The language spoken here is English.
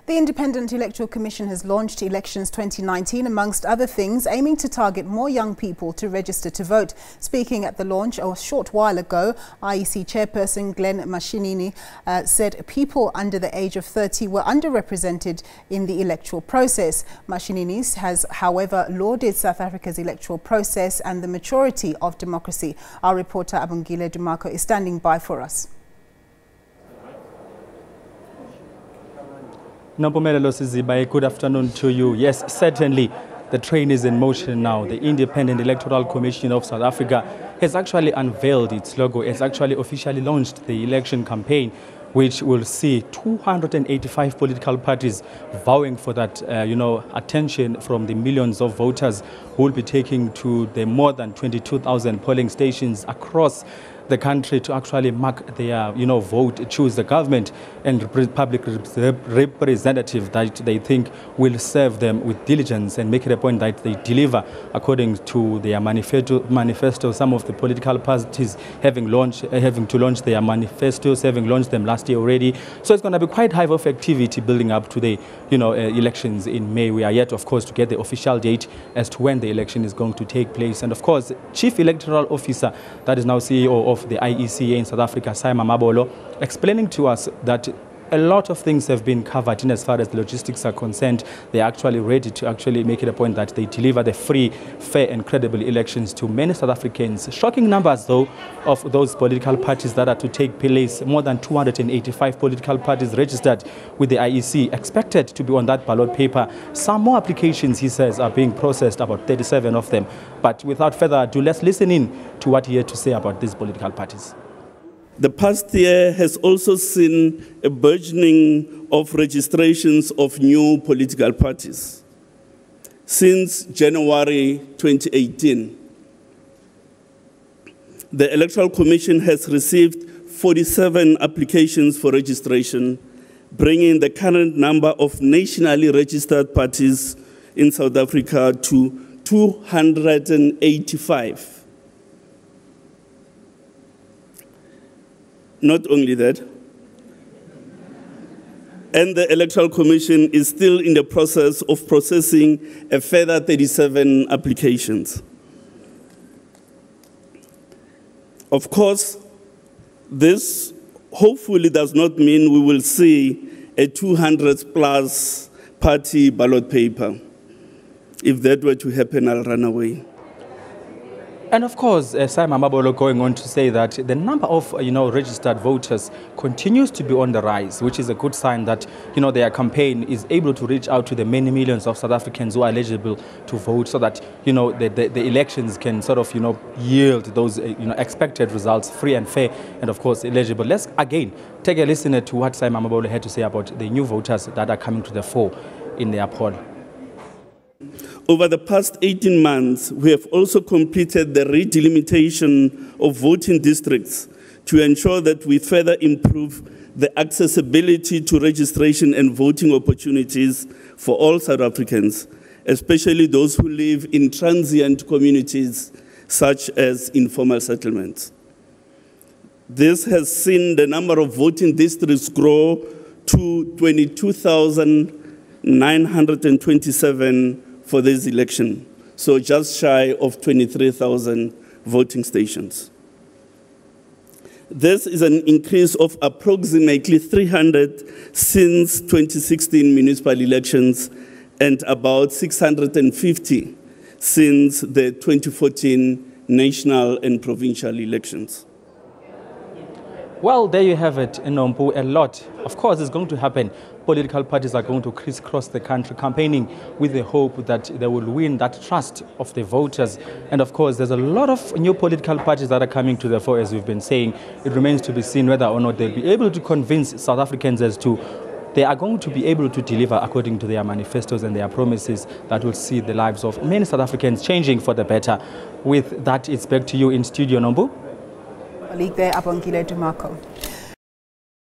The Independent Electoral Commission has launched Elections 2019, amongst other things, aiming to target more young people to register to vote. Speaking at the launch a short while ago, IEC chairperson Glen Mashinini said people under the age of 30 were underrepresented in the electoral process. Mashinini has, however, lauded South Africa's electoral process and the maturity of democracy. Our reporter Abongile Dumako is standing by for us. Good afternoon to you. Yes, certainly the train is in motion now. The Independent Electoral Commission of South Africa has actually unveiled its logo. It's actually officially launched the election campaign, which will see 285 political parties vowing for that, attention from the millions of voters who will be taking to the more than 22,000 polling stations across the country to actually mark their, vote, choose the government and public representative that they think will serve them with diligence and make it a point that they deliver according to their manifesto. Some of the political parties having to launch their manifestos, having launched them last year already. So it's going to be quite high of activity building up to the, elections in May. We are yet, of course, to get the official date as to when the election is going to take place. And of course, Chief Electoral Officer, that is now CEO of the IEC in South Africa, Mabolo, explaining to us that a lot of things have been covered in as far as the logistics are concerned. They're actually ready to actually make it a point that they deliver the free, fair and credible elections to many South Africans. Shocking numbers, though, of those political parties that are to take place. More than 285 political parties registered with the IEC, expected to be on that ballot paper. Some more applications, he says, are being processed, about 37 of them. But without further ado, let's listen in to what he had to say about these political parties. The past year has also seen a burgeoning of registrations of new political parties. Since January 2018, the Electoral Commission has received 47 applications for registration, bringing the current number of nationally registered parties in South Africa to 285. Not only that, and the Electoral Commission is still in the process of processing a further 37 applications. Of course, this hopefully does not mean we will see a 200-plus party ballot paper. If that were to happen, I'll run away. And of course, Simon Mabolo going on to say that the number of, registered voters continues to be on the rise, which is a good sign that, their campaign is able to reach out to the many millions of South Africans who are eligible to vote so that, the elections can sort of, yield those, expected results, free and fair, and of course, eligible. Let's again take a listen to what Simon Mabolo had to say about the new voters that are coming to the fore in their poll. Over the past 18 months, we have also completed the redelimitation of voting districts to ensure that we further improve the accessibility to registration and voting opportunities for all South Africans, especially those who live in transient communities such as informal settlements. This has seen the number of voting districts grow to 22,927 for this election, so just shy of 23,000 voting stations. This is an increase of approximately 300 since 2016 municipal elections and about 650 since the 2014 national and provincial elections. Well, there you have it, Nompu. A lot, of course, is going to happen. Political parties are going to crisscross the country campaigning with the hope that they will win that trust of the voters. And of course, there's a lot of new political parties that are coming to the fore, as we've been saying. It remains to be seen whether or not they'll be able to convince South Africans as to they are going to be able to deliver according to their manifestos and their promises that will see the lives of many South Africans changing for the better. With that, it's back to you in studio, Nombu. Colleague there, Abongile Dumako.